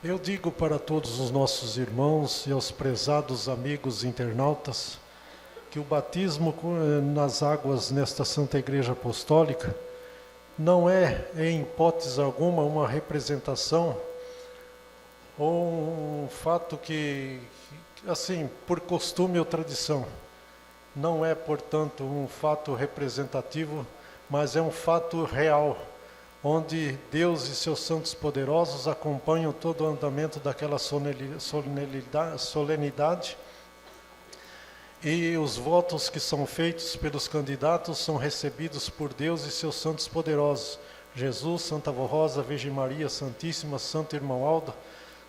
Eu digo para todos os nossos irmãos e aos prezados amigos internautas que o batismo nas águas nesta Santa Igreja Apostólica não é, em hipótese alguma, uma representação ou um fato que, assim, por costume ou tradição. Não é, portanto, um fato representativo, mas é um fato real, onde Deus e seus santos poderosos acompanham todo o andamento daquela solenidade, e os votos que são feitos pelos candidatos são recebidos por Deus e seus santos poderosos, Jesus, Santa Avó Rosa, Virgem Maria Santíssima, Santo Irmão Aldo,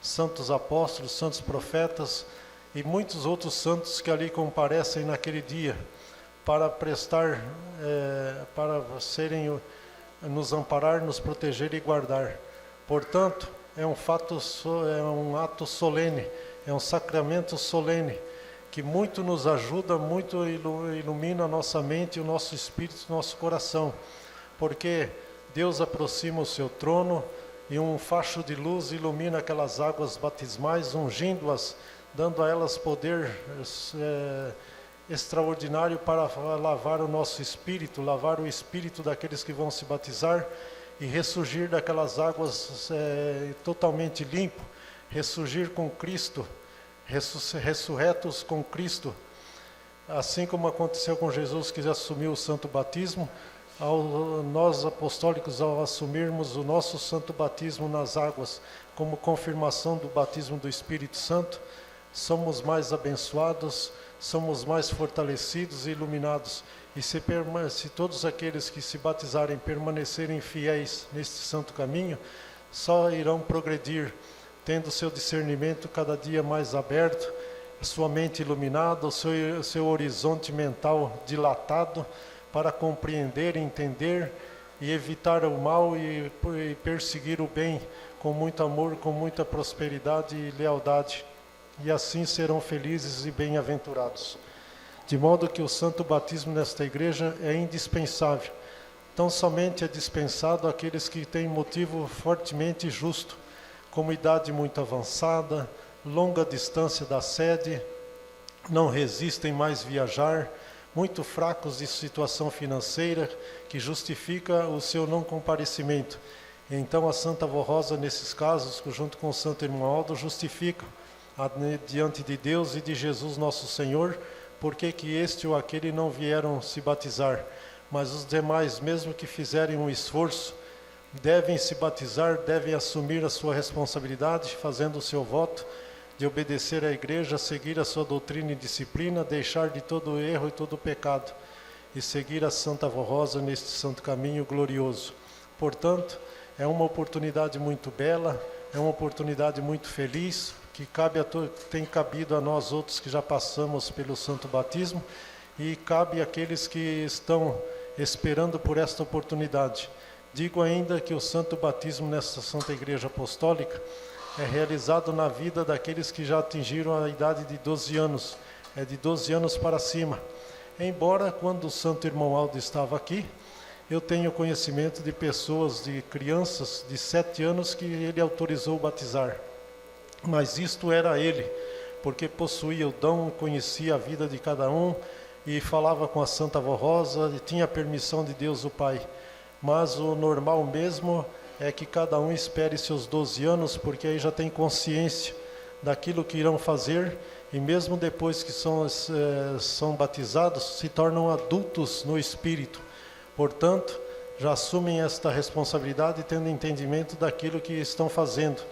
santos apóstolos, santos profetas e muitos outros santos que ali comparecem naquele dia para prestar, para serem, nos amparar, nos proteger e guardar. Portanto, é um ato solene, é um sacramento solene, que muito nos ajuda, muito ilumina a nossa mente, o nosso espírito, o nosso coração, porque Deus aproxima o seu trono e um facho de luz ilumina aquelas águas batismais, ungindo-as, dando a elas poder extraordinário para lavar o nosso espírito, lavar o espírito daqueles que vão se batizar e ressurgir daquelas águas totalmente limpo, ressurgir com Cristo, ressurretos com Cristo, assim como aconteceu com Jesus, que assumiu o santo batismo. Nós apostólicos, ao assumirmos o nosso santo batismo nas águas como confirmação do batismo do Espírito Santo, somos mais abençoados, somos mais fortalecidos e iluminados. E se todos aqueles que se batizarem permanecerem fiéis neste santo caminho, só irão progredir, tendo seu discernimento cada dia mais aberto, sua mente iluminada, o seu horizonte mental dilatado, para compreender, entender e evitar o mal e perseguir o bem com muito amor, com muita prosperidade e lealdade. E assim serão felizes e bem-aventurados. De modo que o santo batismo nesta igreja é indispensável. Tão somente é dispensado àqueles que têm motivo fortemente justo, como idade muito avançada, longa distância da sede, não resistem mais viajar, muito fracos de situação financeira, que justifica o seu não comparecimento. Então a Santa Avó Rosa, nesses casos, junto com o Santo Irmão Aldo, justificam diante de Deus e de Jesus nosso Senhor, porque que este ou aquele não vieram se batizar. Mas os demais, mesmo que fizerem um esforço, devem se batizar, devem assumir a sua responsabilidade, fazendo o seu voto de obedecer à igreja, seguir a sua doutrina e disciplina, deixar de todo o erro e todo o pecado e seguir a Santa Avó Rosa neste santo caminho glorioso. Portanto, é uma oportunidade muito bela, é uma oportunidade muito feliz, que tem cabido a nós outros que já passamos pelo santo batismo, e cabe àqueles que estão esperando por esta oportunidade. Digo ainda que o santo batismo nesta Santa Igreja Apostólica é realizado na vida daqueles que já atingiram a idade de 12 anos, é de 12 anos para cima. Embora, quando o Santo Irmão Aldo estava aqui, eu tenho conhecimento de pessoas, de crianças de 7 anos que ele autorizou batizar. Mas isto era ele, porque possuía o dom, conhecia a vida de cada um e falava com a Santa Avó Rosa e tinha a permissão de Deus o Pai. Mas o normal mesmo é que cada um espere seus 12 anos, porque aí já tem consciência daquilo que irão fazer, e mesmo depois que são batizados, se tornam adultos no espírito. Portanto, já assumem esta responsabilidade, tendo entendimento daquilo que estão fazendo,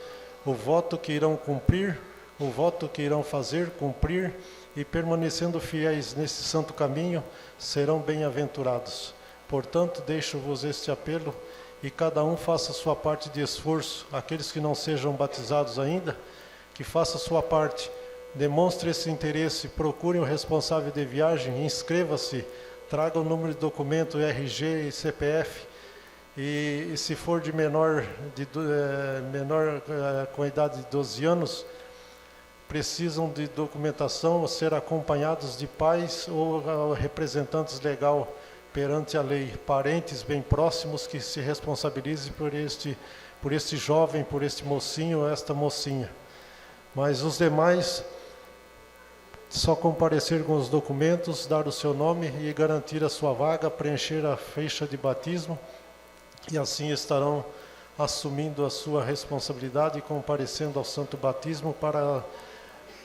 o voto que irão cumprir, o voto que irão fazer, cumprir, e permanecendo fiéis nesse santo caminho, serão bem-aventurados. Portanto, deixo-vos este apelo, e cada um faça a sua parte de esforço. Aqueles que não sejam batizados ainda, que faça a sua parte, demonstre esse interesse, procure um responsável de viagem, inscreva-se, traga o número de documento, RG e CPF, e se for de menor com a idade de 12 anos, precisam de documentação, ser acompanhados de pais ou representantes legais perante a lei, parentes bem próximos que se responsabilizem por este jovem, por este mocinho, esta mocinha. Mas os demais, só comparecer com os documentos, dar o seu nome e garantir a sua vaga, preencher a ficha de batismo, e assim estarão assumindo a sua responsabilidade e comparecendo ao santo batismo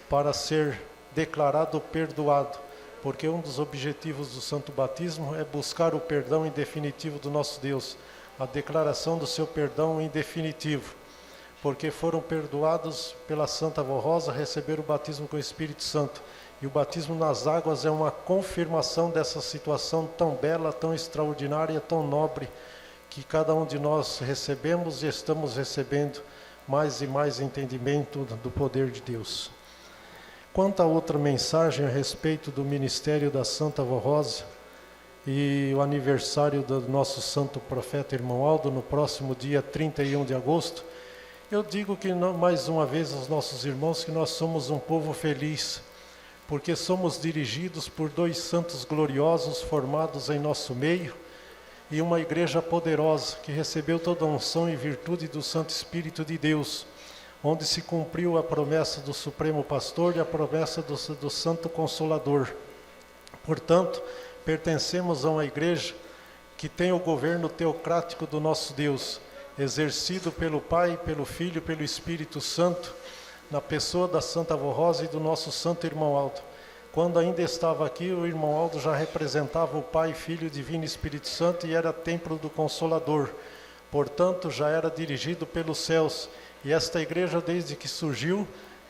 para ser declarado perdoado. Porque um dos objetivos do santo batismo é buscar o perdão em definitivo do nosso Deus, a declaração do seu perdão em definitivo. Porque foram perdoados pela Santa Avó Rosa, receberam o batismo com o Espírito Santo. E o batismo nas águas é uma confirmação dessa situação tão bela, tão extraordinária, tão nobre, que cada um de nós recebemos e estamos recebendo mais e mais entendimento do poder de Deus. Quanto a outra mensagem a respeito do ministério da Santa Avó Rosa e o aniversário do nosso santo profeta Irmão Aldo, no próximo dia 31 de agosto, eu digo que mais uma vez aos nossos irmãos que nós somos um povo feliz, porque somos dirigidos por dois santos gloriosos formados em nosso meio, e uma igreja poderosa que recebeu toda a unção e virtude do Santo Espírito de Deus, onde se cumpriu a promessa do Supremo Pastor e a promessa do Santo Consolador. Portanto, pertencemos a uma igreja que tem o governo teocrático do nosso Deus, exercido pelo Pai, pelo Filho e pelo Espírito Santo, na pessoa da Santa Avó Rosa e do nosso Santo Irmão Aldo. Quando ainda estava aqui, o Irmão Aldo já representava o Pai, Filho, Divino e Espírito Santo e era templo do Consolador. Portanto, já era dirigido pelos céus. E esta igreja, desde que surgiu,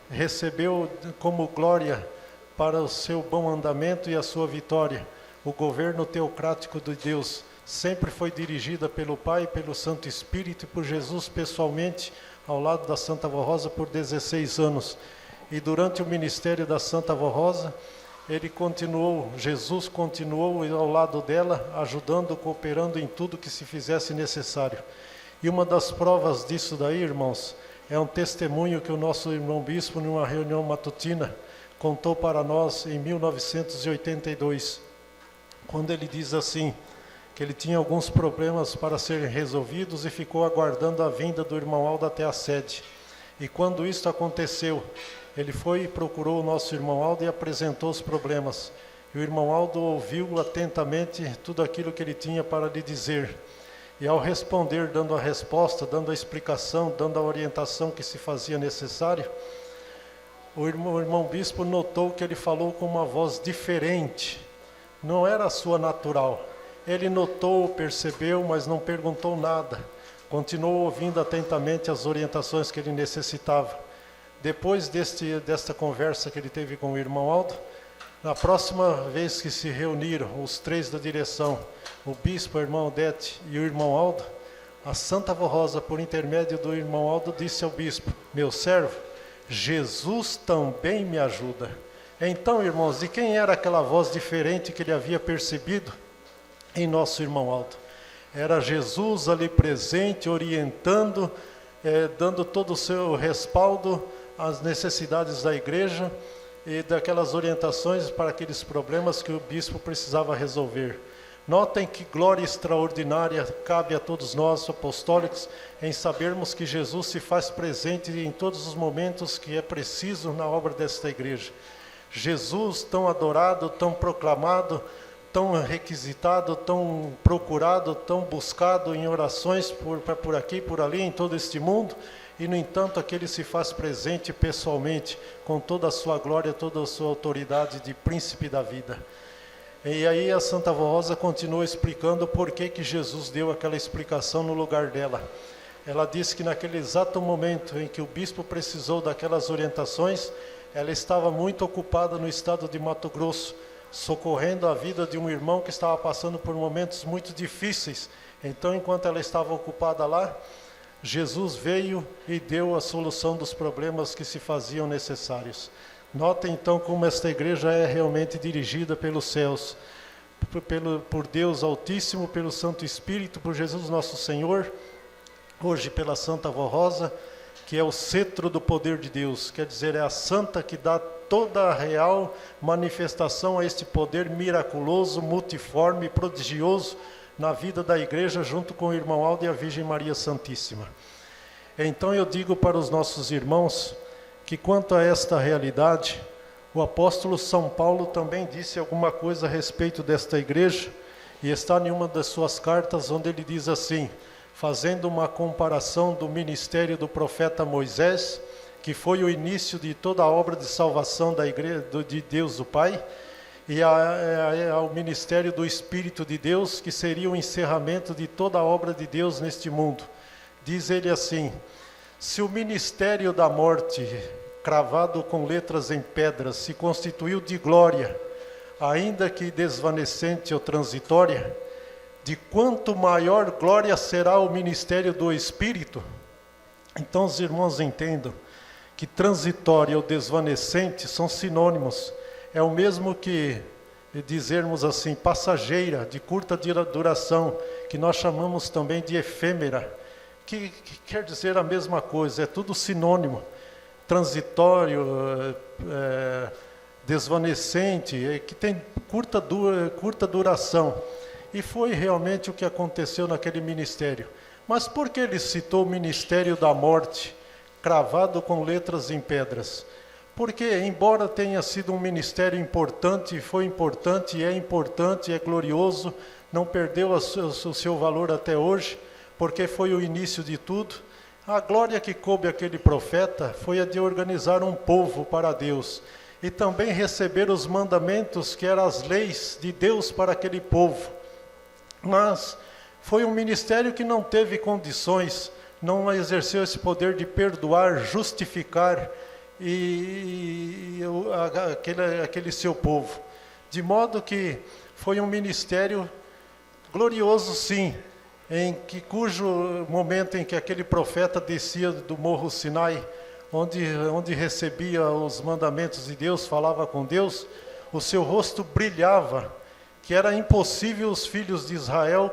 recebeu como glória para o seu bom andamento e a sua vitória o governo teocrático de Deus. Sempre foi dirigida pelo Pai, pelo Santo Espírito e por Jesus pessoalmente, ao lado da Santa Avó Rosa por 16 anos. E durante o ministério da Santa Avó Rosa, Jesus continuou ao lado dela, ajudando, cooperando em tudo que se fizesse necessário. E uma das provas disso daí, irmãos, é um testemunho que o nosso irmão bispo, numa reunião matutina, contou para nós em 1982, quando ele diz assim, que ele tinha alguns problemas para serem resolvidos e ficou aguardando a vinda do irmão Aldo até a sede. E quando isso aconteceu, ele foi e procurou o nosso irmão Aldo e apresentou os problemas. E o irmão Aldo ouviu atentamente tudo aquilo que ele tinha para lhe dizer. E ao responder, dando a resposta, dando a explicação, dando a orientação que se fazia necessário, o irmão bispo notou que ele falou com uma voz diferente. Não era a sua natural. Ele notou, percebeu, mas não perguntou nada. Continuou ouvindo atentamente as orientações que ele necessitava. Depois desta conversa que ele teve com o irmão Aldo, na próxima vez que se reuniram os três da direção, o bispo, a irmã Odete e o irmão Aldo, a Santa Avó Rosa, por intermédio do irmão Aldo, disse ao bispo: meu servo, Jesus também me ajuda. Então, irmãos, de quem era aquela voz diferente que ele havia percebido em nosso irmão Aldo? Era Jesus ali presente, orientando, dando todo o seu respaldo às necessidades da igreja e daquelas orientações para aqueles problemas que o bispo precisava resolver. Notem que glória extraordinária cabe a todos nós, apostólicos, em sabermos que Jesus se faz presente em todos os momentos que é preciso na obra desta igreja. Jesus, tão adorado, tão proclamado, tão requisitado, tão procurado, tão buscado em orações por aqui, por ali, em todo este mundo, e no entanto aquele se faz presente pessoalmente, com toda a sua glória, toda a sua autoridade de príncipe da vida. E aí a Santa Avó Rosa continua explicando por que Jesus deu aquela explicação no lugar dela. Ela disse que naquele exato momento em que o bispo precisou daquelas orientações, ela estava muito ocupada no estado de Mato Grosso, socorrendo a vida de um irmão que estava passando por momentos muito difíceis. Então, enquanto ela estava ocupada lá, Jesus veio e deu a solução dos problemas que se faziam necessários. Notem então como esta igreja é realmente dirigida pelos céus, por Deus Altíssimo, pelo Santo Espírito, por Jesus nosso Senhor, hoje pela Santa Avó Rosa, que é o cetro do poder de Deus, quer dizer, é a santa que dá toda a real manifestação a este poder miraculoso, multiforme, prodigioso na vida da igreja, junto com o irmão Aldo e a Virgem Maria Santíssima. Então eu digo para os nossos irmãos que quanto a esta realidade, o apóstolo São Paulo também disse alguma coisa a respeito desta igreja, e está em uma das suas cartas onde ele diz assim, fazendo uma comparação do ministério do profeta Moisés, que foi o início de toda a obra de salvação da igreja de Deus o Pai, e ao ministério do Espírito de Deus, que seria o encerramento de toda a obra de Deus neste mundo. Diz ele assim, se o ministério da morte, cravado com letras em pedras, se constituiu de glória, ainda que desvanecente ou transitória, de quanto maior glória será o ministério do Espírito? Então os irmãos entendam que transitória ou desvanecente são sinônimos. É o mesmo que dizermos assim, passageira, de curta duração, que nós chamamos também de efêmera, que quer dizer a mesma coisa, é tudo sinônimo. Transitório, desvanecente, que tem curta duração. E foi realmente o que aconteceu naquele ministério. Mas por que ele citou o ministério da morte, cravado com letras em pedras? Porque, embora tenha sido um ministério importante, foi importante, é glorioso, não perdeu o seu valor até hoje, porque foi o início de tudo, a glória que coube àquele profeta foi a de organizar um povo para Deus, e também receber os mandamentos, que eram as leis de Deus para aquele povo. Mas foi um ministério que não teve condições, não exerceu esse poder de perdoar, justificar aquele seu povo. De modo que foi um ministério glorioso, sim, cujo momento em que aquele profeta descia do Morro Sinai, onde recebia os mandamentos de Deus, falava com Deus, o seu rosto brilhava, que era impossível os filhos de Israel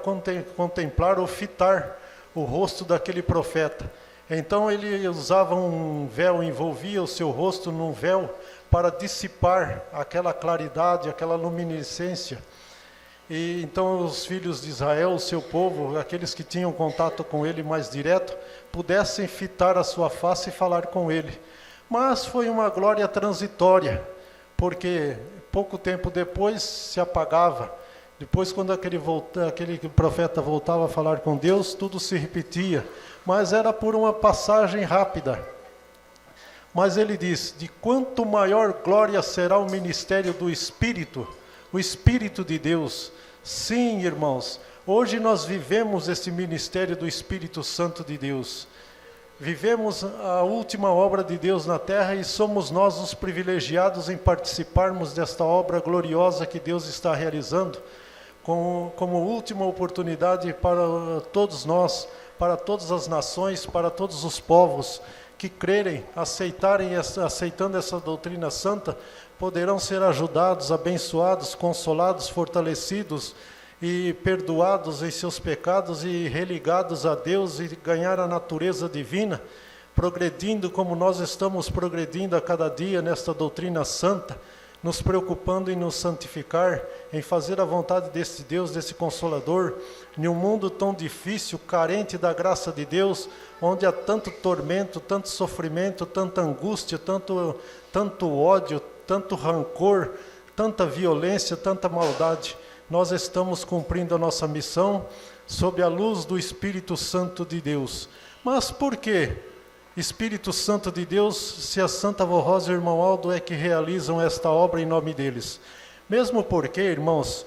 contemplar ou fitar o rosto daquele profeta. Então ele usava um véu, envolvia o seu rosto num véu para dissipar aquela claridade, aquela luminescência. E então os filhos de Israel, o seu povo, aqueles que tinham contato com ele mais direto, pudessem fitar a sua face e falar com ele. Mas foi uma glória transitória, porque pouco tempo depois se apagava. Depois, quando aquele profeta voltava a falar com Deus, tudo se repetia, mas era por uma passagem rápida. Mas ele diz, de quanto maior glória será o ministério do Espírito, o Espírito de Deus. Sim, irmãos, hoje nós vivemos esse ministério do Espírito Santo de Deus. Vivemos a última obra de Deus na terra e somos nós os privilegiados em participarmos desta obra gloriosa que Deus está realizando, como última oportunidade para todos nós, para todas as nações, para todos os povos que crerem, aceitando essa doutrina santa, poderão ser ajudados, abençoados, consolados, fortalecidos e perdoados em seus pecados e religados a Deus e ganhar a natureza divina, progredindo como nós estamos progredindo a cada dia nesta doutrina santa, nos preocupando em nos santificar, em fazer a vontade desse Deus, desse Consolador, em um mundo tão difícil, carente da graça de Deus, onde há tanto tormento, tanto sofrimento, tanta angústia, tanto ódio, tanto rancor, tanta violência, tanta maldade. Nós estamos cumprindo a nossa missão sob a luz do Espírito Santo de Deus. Mas por quê? Espírito Santo de Deus, se a Santa Avó Rosa e o irmão Aldo é que realizam esta obra em nome deles. Mesmo porque, irmãos,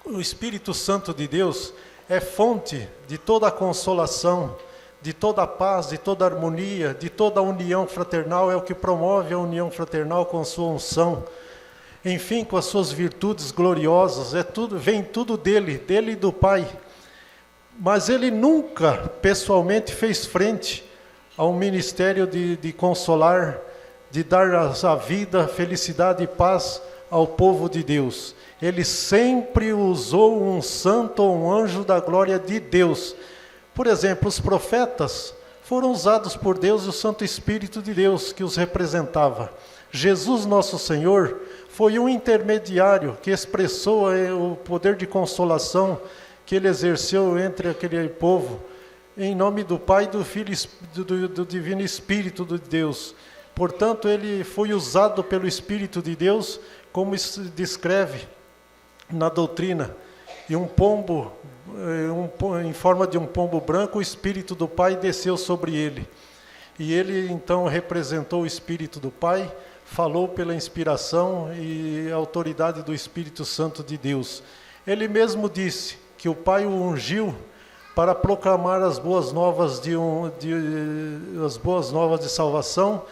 o Espírito Santo de Deus é fonte de toda a consolação, de toda a paz, de toda a harmonia, de toda a união fraternal, é o que promove a união fraternal com sua unção. Enfim, com as suas virtudes gloriosas, vem tudo dele e do Pai. Mas ele nunca pessoalmente fez frente a um ministério de consolar, de dar a vida, felicidade e paz ao povo de Deus. Ele sempre usou um santo ou um anjo da glória de Deus. Por exemplo, os profetas foram usados por Deus e o Santo Espírito de Deus que os representava. Jesus, nosso Senhor, foi um intermediário que expressou o poder de consolação que ele exerceu entre aquele povo, em nome do Pai, do Filho e do Divino Espírito de Deus. Portanto, ele foi usado pelo Espírito de Deus, como descreve na doutrina. E um pombo, em forma de um pombo branco, o Espírito do Pai desceu sobre ele. E ele então representou o Espírito do Pai, falou pela inspiração e autoridade do Espírito Santo de Deus. Ele mesmo disse que o Pai o ungiu para proclamar as boas novas as boas novas de salvação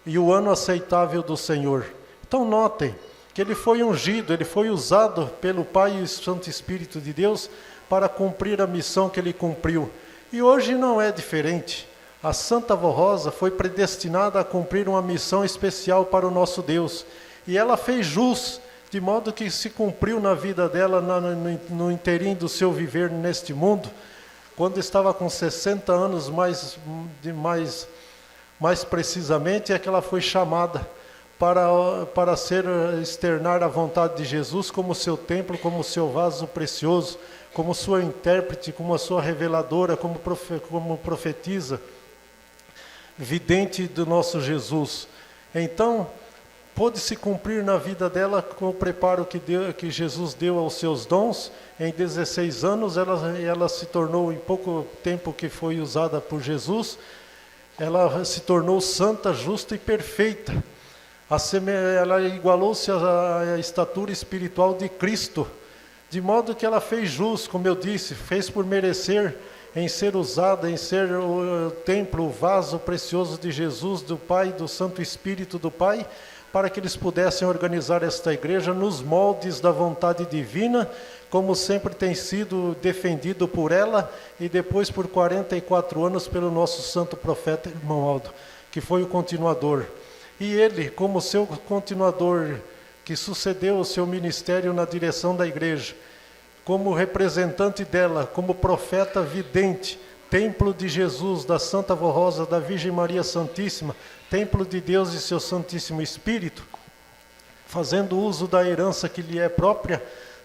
e o ano aceitável do Senhor. Então notem que ele foi ungido, ele foi usado pelo Pai e o Santo Espírito de Deus para cumprir a missão que ele cumpriu. E hoje não é diferente. A Santa Avó Rosa foi predestinada a cumprir uma missão especial para o nosso Deus. E ela fez jus, de modo que se cumpriu na vida dela, no inteirinho do seu viver neste mundo. Quando estava com 60 anos, mais precisamente, é que ela foi chamada para externar a vontade de Jesus como seu templo, como seu vaso precioso, como sua intérprete, como a sua reveladora, como profetisa, vidente do nosso Jesus. Então, pôde-se cumprir na vida dela com o preparo que Jesus deu aos seus dons. Em 16 anos, ela se tornou, em pouco tempo que foi usada por Jesus, ela se tornou santa, justa e perfeita. Ela igualou-se à estatura espiritual de Cristo, de modo que ela fez jus, como eu disse, fez por merecer em ser usada, em ser o templo, o vaso precioso de Jesus, do Pai, do Santo Espírito do Pai, para que eles pudessem organizar esta igreja nos moldes da vontade divina, como sempre tem sido defendido por ela e depois por 44 anos pelo nosso santo profeta irmão Aldo, que foi o continuador. E ele, como seu continuador, que sucedeu o seu ministério na direção da igreja, como representante dela, como profeta vidente, templo de Jesus, da Santa Avó Rosa, da Virgem Maria Santíssima, templo de Deus e seu Santíssimo Espírito, fazendo uso da herança que lhe é própria,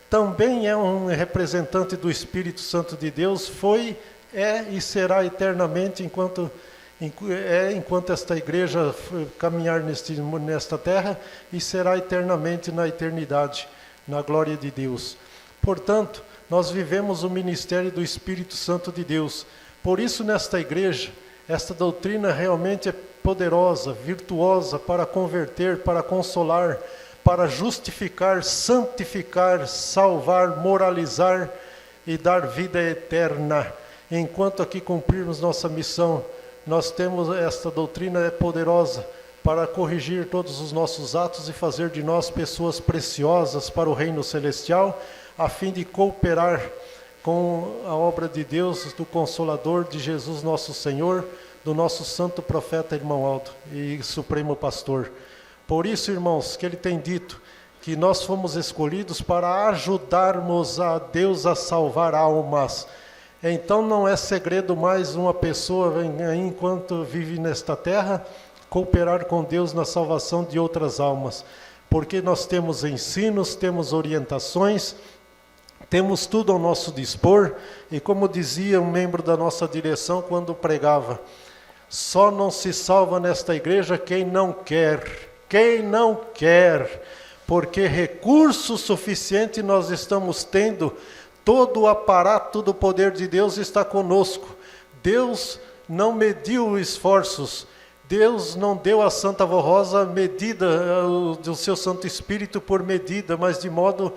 também é um representante do Espírito Santo de Deus, foi, é e será eternamente enquanto esta igreja caminhar nesta terra, e será eternamente na eternidade, na glória de Deus. Portanto, nós vivemos o ministério do Espírito Santo de Deus. Por isso, nesta igreja, esta doutrina realmente é poderosa, virtuosa para converter, para consolar, para justificar, santificar, salvar, moralizar e dar vida eterna. Enquanto aqui cumprirmos nossa missão, nós temos esta doutrina é poderosa para corrigir todos os nossos atos e fazer de nós pessoas preciosas para o reino celestial, a fim de cooperar com a obra de Deus, do Consolador, de Jesus nosso Senhor, do nosso santo profeta irmão Aldo e supremo pastor. Por isso, irmãos, que ele tem dito que nós fomos escolhidos para ajudarmos a Deus a salvar almas. Então não é segredo mais uma pessoa, enquanto vive nesta terra, cooperar com Deus na salvação de outras almas. Porque nós temos ensinos, temos orientações, temos tudo ao nosso dispor, e como dizia um membro da nossa direção quando pregava, só não se salva nesta igreja quem não quer, porque recurso suficiente nós estamos tendo, todo o aparato do poder de Deus está conosco. Deus não mediu esforços, Deus não deu à Santa Avó Rosa medida, do seu Santo Espírito por medida, mas de modo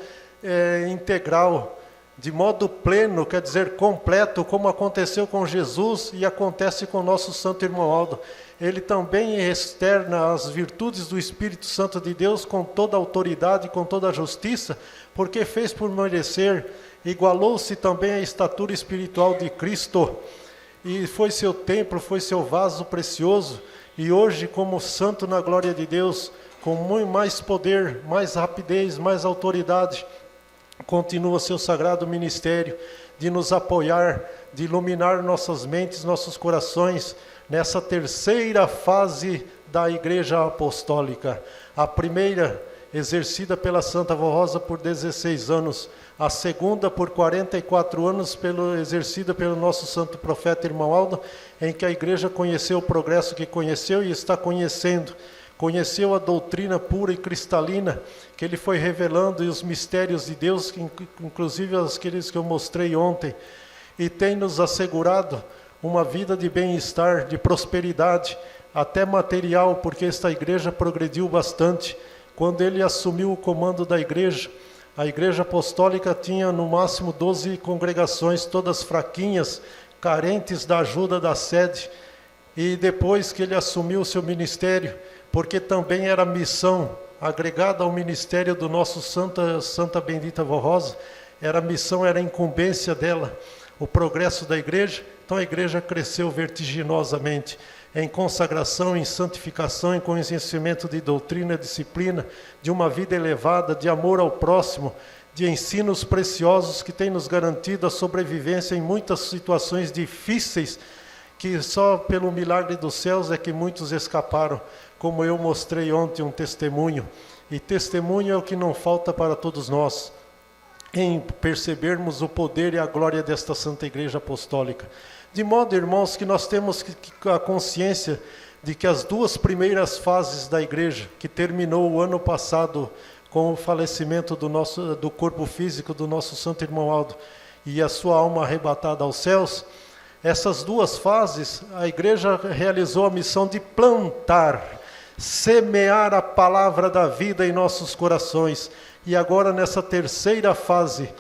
integral, de modo pleno, quer dizer, completo, como aconteceu com Jesus e acontece com o nosso santo irmão Aldo. Ele também externa as virtudes do Espírito Santo de Deus com toda a autoridade, com toda a justiça, porque fez por merecer, igualou-se também à estatura espiritual de Cristo, e foi seu templo, foi seu vaso precioso, e hoje, como santo na glória de Deus, com muito mais poder, mais rapidez, mais autoridade, continua seu sagrado ministério de nos apoiar, de iluminar nossas mentes, nossos corações, nessa terceira fase da Igreja Apostólica. A primeira exercida pela Santa Vó Rosa por 16 anos, a segunda por 44 anos, exercida pelo nosso santo profeta irmão Aldo, em que a igreja conheceu o progresso que conheceu e está conhecendo. Conheceu a doutrina pura e cristalina que ele foi revelando e os mistérios de Deus, inclusive aqueles que eu mostrei ontem, e tem nos assegurado uma vida de bem-estar, de prosperidade, até material, porque esta igreja progrediu bastante. Quando ele assumiu o comando da igreja, a igreja apostólica tinha no máximo 12 congregações, todas fraquinhas, carentes da ajuda da sede. E depois que ele assumiu o seu ministério, porque também era missão agregada ao ministério do nosso Santa Bendita Vó Rosa, era missão, era incumbência dela, o progresso da igreja. Então a igreja cresceu vertiginosamente, em consagração, em santificação, em conhecimento de doutrina, disciplina, de uma vida elevada, de amor ao próximo, de ensinos preciosos que têm nos garantido a sobrevivência em muitas situações difíceis, que só pelo milagre dos céus é que muitos escaparam, como eu mostrei ontem um testemunho. E testemunho é o que não falta para todos nós, em percebermos o poder e a glória desta Santa Igreja Apostólica. De modo, irmãos, que nós temos a consciência de que as duas primeiras fases da igreja, que terminou o ano passado com o falecimento do corpo físico do nosso santo irmão Aldo e a sua alma arrebatada aos céus, essas duas fases, a igreja realizou a missão de plantar, semear a palavra da vida em nossos corações. E agora nessa terceira fase,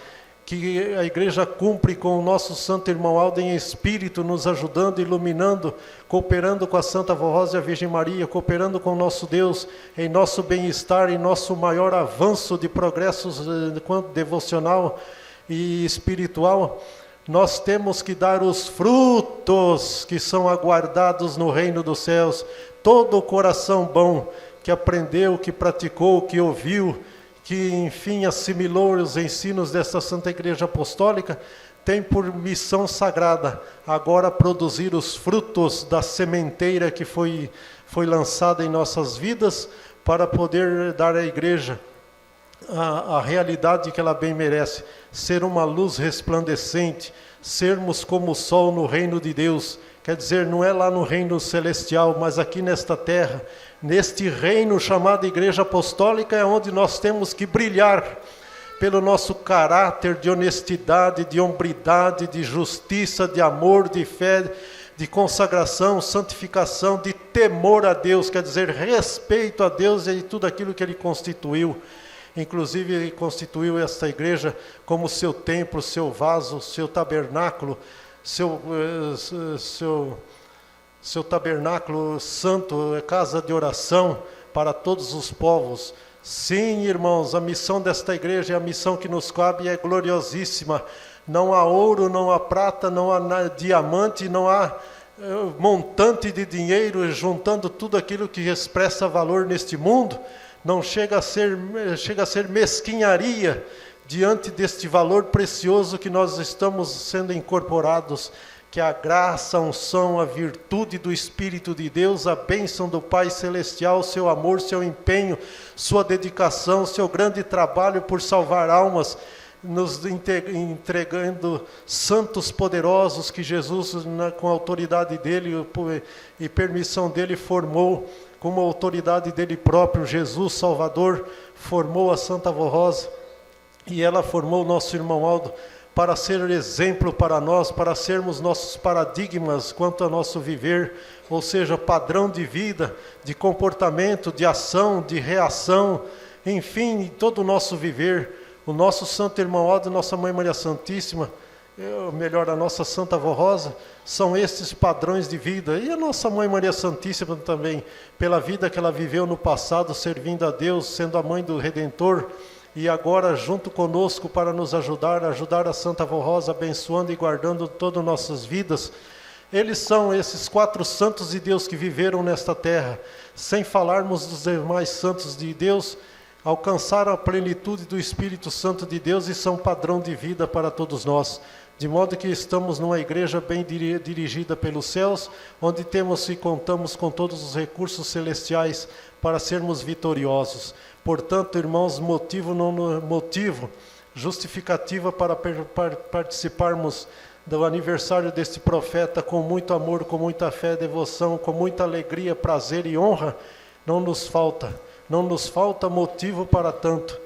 que a igreja cumpre com o nosso santo irmão Aldo em espírito, nos ajudando, iluminando, cooperando com a Santa Vó Rosa e a Virgem Maria, cooperando com o nosso Deus, em nosso bem-estar, em nosso maior avanço de progressos devocional e espiritual. Nós temos que dar os frutos que são aguardados no reino dos céus. Todo o coração bom que aprendeu, que praticou, que ouviu, que enfim assimilou os ensinos desta Santa Igreja Apostólica, tem por missão sagrada agora produzir os frutos da sementeira que foi lançada em nossas vidas, para poder dar à igreja a realidade que ela bem merece, ser uma luz resplandecente, sermos como o sol no reino de Deus. Quer dizer, não é lá no reino celestial, mas aqui nesta terra, neste reino chamado Igreja Apostólica, é onde nós temos que brilhar pelo nosso caráter de honestidade, de hombridade, de justiça, de amor, de fé, de consagração, santificação, de temor a Deus, quer dizer, respeito a Deus e tudo aquilo que Ele constituiu. Inclusive, Ele constituiu esta igreja como seu templo, seu vaso, seu tabernáculo, seu tabernáculo santo, casa de oração para todos os povos. Sim, irmãos, a missão desta igreja é a missão que nos cabe e é gloriosíssima. Não há ouro, não há prata, não há diamante, não há montante de dinheiro juntando tudo aquilo que expressa valor neste mundo. Não chega a ser mesquinharia diante deste valor precioso que nós estamos sendo incorporados, que a graça, a unção, a virtude do Espírito de Deus, a bênção do Pai Celestial, seu amor, seu empenho, sua dedicação, seu grande trabalho por salvar almas, nos entregando santos poderosos que Jesus, com a autoridade dele e permissão dele, formou, com a autoridade dele próprio. Jesus Salvador formou a Santa Vó Rosa, e ela formou o nosso irmão Aldo para ser exemplo para nós, para sermos nossos paradigmas quanto ao nosso viver, ou seja, padrão de vida, de comportamento, de ação, de reação, enfim, em todo o nosso viver. O nosso santo irmão Aldo e nossa Mãe Maria Santíssima, a nossa Santa Vó Rosa, são estes padrões de vida. E a nossa Mãe Maria Santíssima também, pela vida que ela viveu no passado, servindo a Deus, sendo a Mãe do Redentor, e agora junto conosco para nos ajudar a Santa Vó Rosa, abençoando e guardando todas nossas vidas. Eles são esses 4 santos de Deus que viveram nesta terra, sem falarmos dos demais santos de Deus, alcançaram a plenitude do Espírito Santo de Deus e são padrão de vida para todos nós. de modo que estamos numa igreja bem dirigida pelos céus, onde temos e contamos com todos os recursos celestiais para sermos vitoriosos. Portanto, irmãos, justificativa para participarmos do aniversário deste profeta com muito amor, com muita fé, devoção, com muita alegria, prazer e honra, não nos falta motivo para tanto.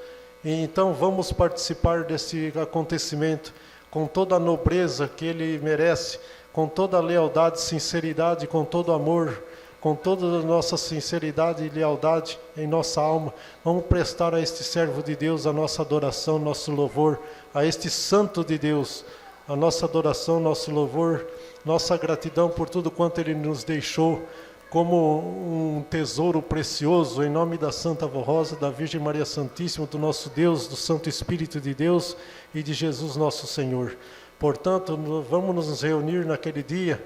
E então vamos participar desse acontecimento com toda a nobreza que ele merece, com toda a lealdade, sinceridade, com todo amor, com toda a nossa sinceridade e lealdade em nossa alma. Vamos prestar a este servo de Deus a nossa adoração, nosso louvor, a este santo de Deus, a nossa adoração, nosso louvor, nossa gratidão por tudo quanto ele nos deixou, como um tesouro precioso, em nome da Santa Vó Rosa, da Virgem Maria Santíssima, do nosso Deus, do Santo Espírito de Deus e de Jesus nosso Senhor. Portanto, vamos nos reunir naquele dia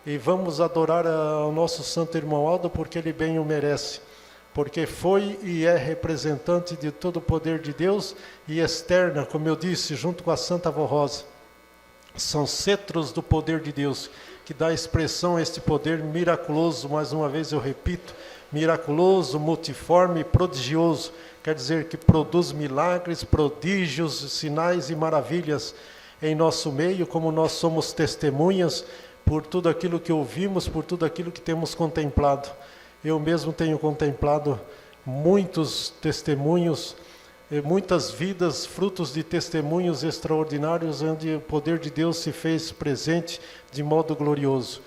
e vamos adorar ao nosso santo irmão Aldo, porque ele bem o merece, porque foi e é representante de todo o poder de Deus e externa, como eu disse, junto com a Santa Vó Rosa. São cetros do poder de Deus, que dá expressão a este poder miraculoso, mais uma vez eu repito, miraculoso, multiforme, prodigioso, quer dizer que produz milagres, prodígios, sinais e maravilhas em nosso meio, como nós somos testemunhas por tudo aquilo que ouvimos, por tudo aquilo que temos contemplado. Eu mesmo tenho contemplado muitos testemunhos, muitas vidas, frutos de testemunhos extraordinários, onde o poder de Deus se fez presente de modo glorioso.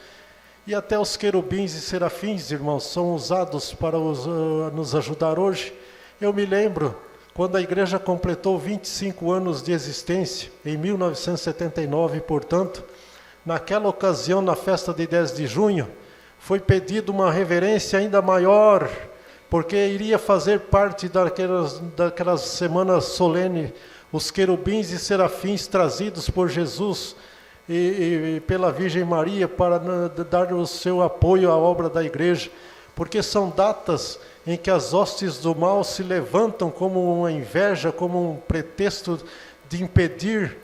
E até os querubins e serafins, irmãos, são usados para nos ajudar hoje. Eu me lembro, quando a igreja completou 25 anos de existência, em 1979, portanto, naquela ocasião, na festa de 10 de junho, foi pedido uma reverência ainda maior, porque iria fazer parte daquelas semanas solenes, os querubins e serafins trazidos por Jesus e pela Virgem Maria para dar o seu apoio à obra da igreja, porque são datas em que as hostes do mal se levantam como uma inveja, como um pretexto de impedir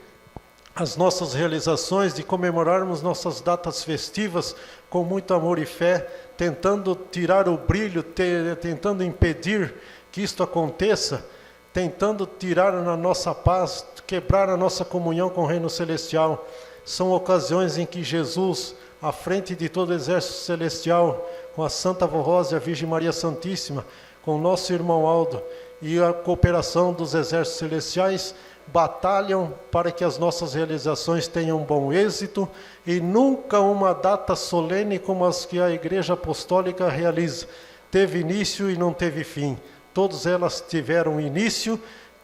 as nossas realizações, de comemorarmos nossas datas festivas com muito amor e fé, tentando tirar o brilho, tentando impedir que isto aconteça, tentando tirar a nossa paz, quebrar a nossa comunhão com o reino celestial. São ocasiões em que Jesus, à frente de todo o exército celestial, com a Santa Vó Rosa e a Virgem Maria Santíssima, com o nosso irmão Aldo e a cooperação dos exércitos celestiais, batalham para que as nossas realizações tenham bom êxito, e nunca uma data solene como as que a Igreja Apostólica realiza teve início e não teve fim. Todas elas tiveram início,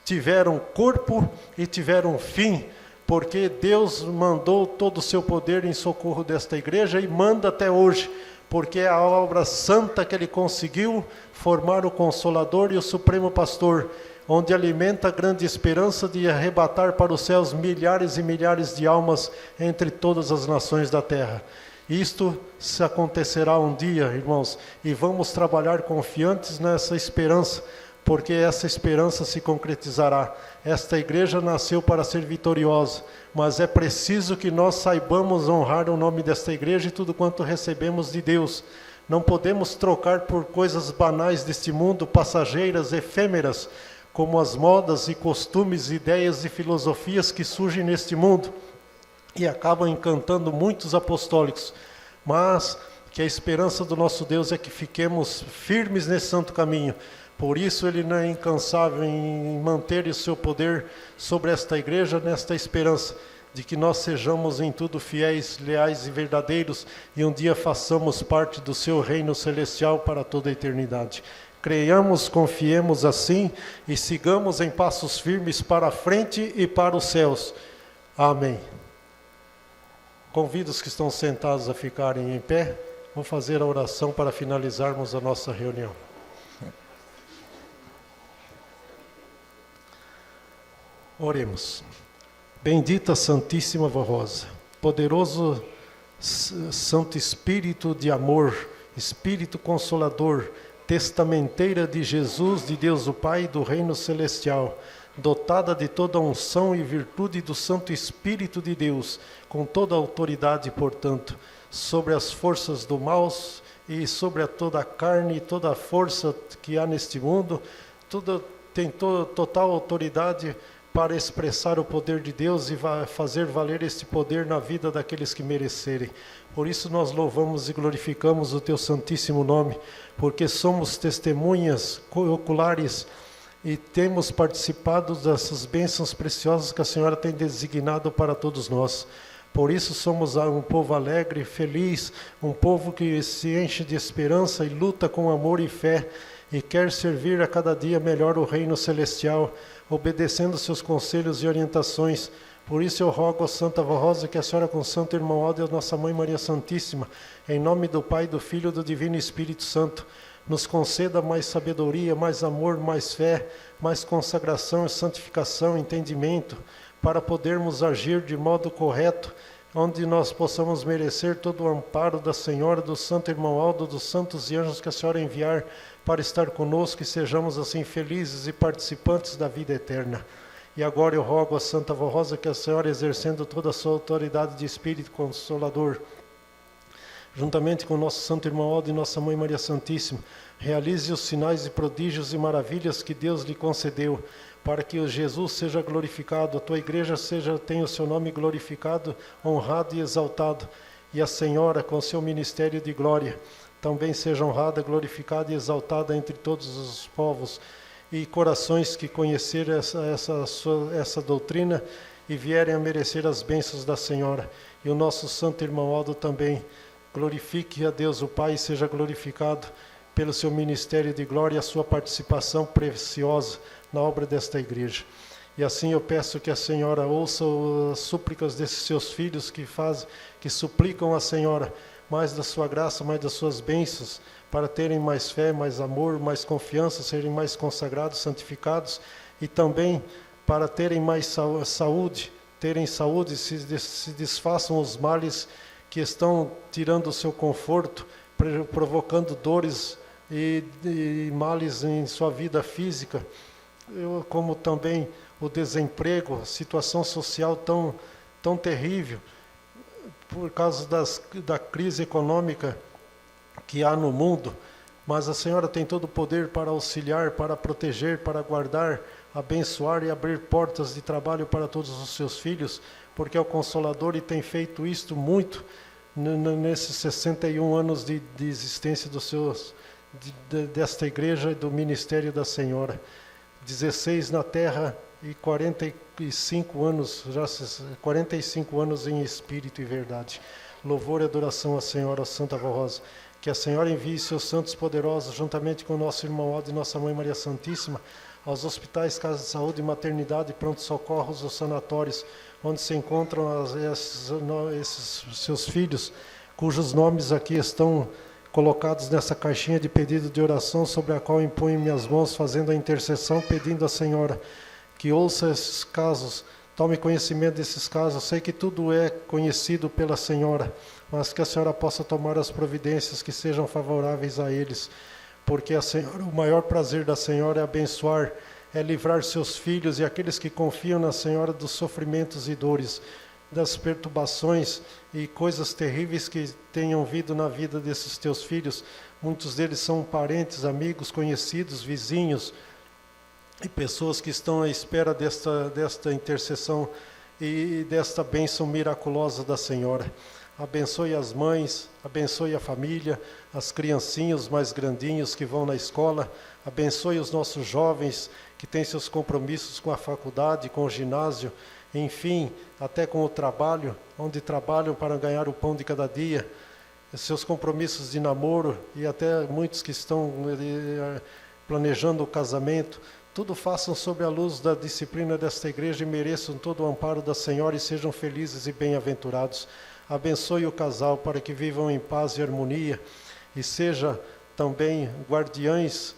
tiveram corpo e tiveram fim, porque Deus mandou todo o seu poder em socorro desta igreja e manda até hoje, porque é a obra santa que ele conseguiu formar o Consolador e o Supremo Pastor, onde alimenta a grande esperança de arrebatar para os céus milhares e milhares de almas entre todas as nações da terra. Isto se acontecerá um dia, irmãos, e vamos trabalhar confiantes nessa esperança, porque essa esperança se concretizará. Esta igreja nasceu para ser vitoriosa, mas é preciso que nós saibamos honrar o nome desta igreja e tudo quanto recebemos de Deus. Não podemos trocar por coisas banais deste mundo, passageiras, efêmeras, como as modas e costumes, ideias e filosofias que surgem neste mundo e acabam encantando muitos apostólicos, mas que a esperança do nosso Deus é que fiquemos firmes nesse santo caminho. Por isso ele não é incansável em manter o seu poder sobre esta igreja, nesta esperança de que nós sejamos em tudo fiéis, leais e verdadeiros, e um dia façamos parte do seu reino celestial para toda a eternidade. Creiamos, confiemos assim e sigamos em passos firmes para a frente e para os céus. Amém. Convido os que estão sentados a ficarem em pé. Vou fazer a oração para finalizarmos a nossa reunião. Oremos. Bendita Santíssima Vó Rosa, poderoso Santo Espírito de amor, Espírito Consolador, testamenteira de Jesus, de Deus o Pai e do Reino Celestial, dotada de toda a unção e virtude do Santo Espírito de Deus, com toda a autoridade, portanto, sobre as forças do mal e sobre toda a carne e toda a força que há neste mundo, tem total autoridade para expressar o poder de Deus e fazer valer este poder na vida daqueles que merecerem. Por isso nós louvamos e glorificamos o Teu santíssimo nome, porque somos testemunhas oculares e temos participado dessas bênçãos preciosas que a Senhora tem designado para todos nós. Por isso somos um povo alegre, feliz, um povo que se enche de esperança e luta com amor e fé, e quer servir a cada dia melhor o reino celestial, obedecendo seus conselhos e orientações. Por isso eu rogo a Santa Vó Rosa que a Senhora com Santo Irmão Aldo e a Nossa Mãe Maria Santíssima, em nome do Pai, do Filho e do Divino Espírito Santo, nos conceda mais sabedoria, mais amor, mais fé, mais consagração, santificação, entendimento, para podermos agir de modo correto, onde nós possamos merecer todo o amparo da Senhora, do Santo Irmão Aldo, dos santos e anjos que a Senhora enviar para estar conosco, e sejamos assim felizes e participantes da vida eterna. E agora eu rogo a Santa Vó Rosa que a Senhora, exercendo toda a sua autoridade de Espírito Consolador, juntamente com nosso Santo Irmão Aldo e Nossa Mãe Maria Santíssima, realize os sinais e prodígios e maravilhas que Deus lhe concedeu, para que o Jesus seja glorificado, a tua igreja tenha o seu nome glorificado, honrado e exaltado, e a Senhora, com seu ministério de glória, também seja honrada, glorificada e exaltada entre todos os povos e corações que conhecerem essa doutrina e vierem a merecer as bênçãos da Senhora. E o nosso Santo Irmão Aldo também glorifique a Deus o Pai e seja glorificado pelo seu ministério de glória e a sua participação preciosa na obra desta igreja. E assim eu peço que a Senhora ouça as súplicas desses seus filhos que suplicam a Senhora mais da sua graça, mais das suas bênçãos, para terem mais fé, mais amor, mais confiança, serem mais consagrados, santificados, e também para terem mais saúde, se desfaçam os males que estão tirando o seu conforto, provocando dores e males em sua vida física, como também o desemprego, a situação social tão terrível, por causa da crise econômica que há no mundo. Mas a Senhora tem todo o poder para auxiliar, para proteger, para guardar, abençoar e abrir portas de trabalho para todos os seus filhos, porque é o Consolador e tem feito isto muito nesses 61 anos de existência desta igreja e do ministério da Senhora. 16 na terra e 45 anos em espírito e verdade. Louvor e adoração à Senhora, Santa Vó Rosa. Que a Senhora envie seus santos poderosos, juntamente com o nosso irmão Aldo e Nossa Mãe Maria Santíssima, aos hospitais, casas de saúde, maternidade, pronto-socorros ou sanatórios, onde se encontram esses seus filhos, cujos nomes aqui estão colocados nessa caixinha de pedido de oração, sobre a qual imponho minhas mãos, fazendo a intercessão, pedindo à Senhora que ouça esses casos, tome conhecimento desses casos. Eu sei que tudo é conhecido pela Senhora, mas que a Senhora possa tomar as providências que sejam favoráveis a eles, porque a Senhora, o maior prazer da Senhora é abençoar, é livrar seus filhos e aqueles que confiam na Senhora dos sofrimentos e dores, das perturbações e coisas terríveis que tenham vindo na vida desses teus filhos. Muitos deles são parentes, amigos, conhecidos, vizinhos, e pessoas que estão à espera desta intercessão e desta bênção miraculosa da Senhora. Abençoe as mães, abençoe a família, as criancinhas, os mais grandinhos que vão na escola, abençoe os nossos jovens que têm seus compromissos com a faculdade, com o ginásio, enfim, até com o trabalho, onde trabalham para ganhar o pão de cada dia, seus compromissos de namoro e até muitos que estão planejando o casamento. Tudo façam sob a luz da disciplina desta igreja e mereçam todo o amparo da Senhora e sejam felizes e bem-aventurados. Abençoe o casal para que vivam em paz e harmonia e seja também guardiães,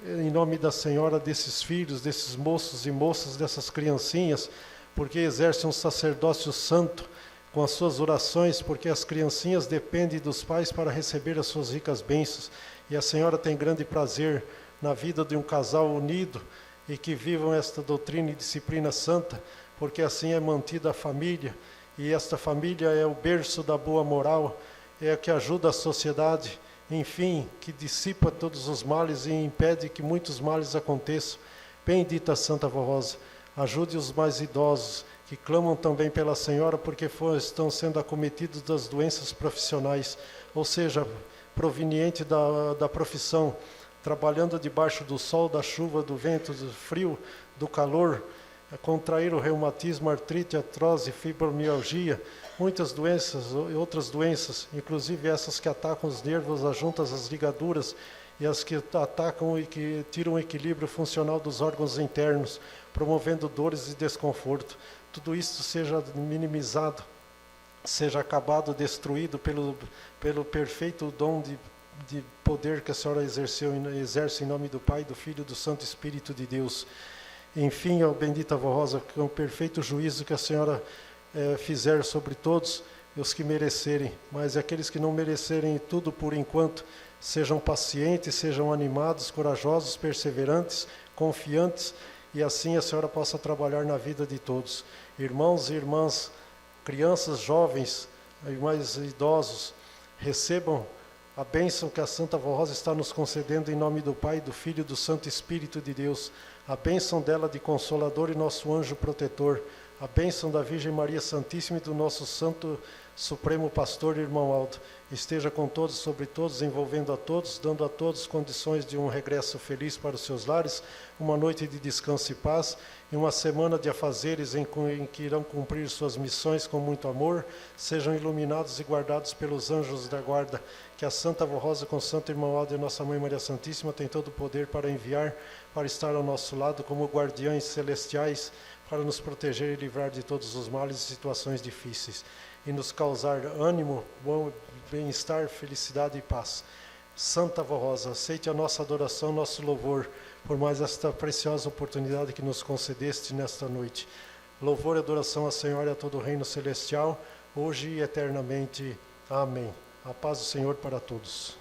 em nome da Senhora, desses filhos, desses moços e moças, dessas criancinhas, porque exercem um sacerdócio santo com as suas orações, porque as criancinhas dependem dos pais para receber as suas ricas bênçãos. E a Senhora tem grande prazer na vida de um casal unido e que vivam esta doutrina e disciplina santa, porque assim é mantida a família, e esta família é o berço da boa moral, é a que ajuda a sociedade, enfim, que dissipa todos os males e impede que muitos males aconteçam. Bendita Santa Vó Rosa, ajude os mais idosos, que clamam também pela Senhora, porque estão sendo acometidos das doenças profissionais, ou seja, proveniente da profissão, trabalhando debaixo do sol, da chuva, do vento, do frio, do calor, contrair o reumatismo, artrite, artrose, fibromialgia, muitas doenças e outras doenças, inclusive essas que atacam os nervos, as juntas, as ligaduras, e as que atacam e que tiram o equilíbrio funcional dos órgãos internos, promovendo dores e desconforto. Tudo isso seja minimizado, seja acabado, destruído pelo perfeito dom de poder que a Senhora exerce em nome do Pai, do Filho e do Santo Espírito de Deus. Enfim, ó bendita Vó Rosa, com o perfeito juízo que a Senhora fizer sobre todos os que merecerem, mas aqueles que não merecerem tudo por enquanto, sejam pacientes, sejam animados, corajosos, perseverantes, confiantes, e assim a Senhora possa trabalhar na vida de todos. Irmãos e irmãs, crianças, jovens e mais idosos, recebam a bênção que a Santa Vó Rosa está nos concedendo em nome do Pai, do Filho e do Santo Espírito de Deus, a bênção dela de Consolador e nosso anjo protetor, a bênção da Virgem Maria Santíssima e do nosso Santo Supremo Pastor, Irmão Aldo, esteja com todos, sobre todos, envolvendo a todos, dando a todos condições de um regresso feliz para os seus lares, uma noite de descanso e paz, e uma semana de afazeres em que irão cumprir suas missões com muito amor, sejam iluminados e guardados pelos anjos da guarda, que a Santa Vó Rosa com Santo Irmão Aldo e Nossa Mãe Maria Santíssima tem todo o poder para enviar, para estar ao nosso lado como guardiães celestiais, para nos proteger e livrar de todos os males e situações difíceis, e nos causar ânimo, bom bem-estar, felicidade e paz. Santa Vó Rosa, aceite a nossa adoração, nosso louvor, por mais esta preciosa oportunidade que nos concedeste nesta noite. Louvor e adoração à Senhora e a todo o reino celestial, hoje e eternamente. Amém. A paz do Senhor para todos.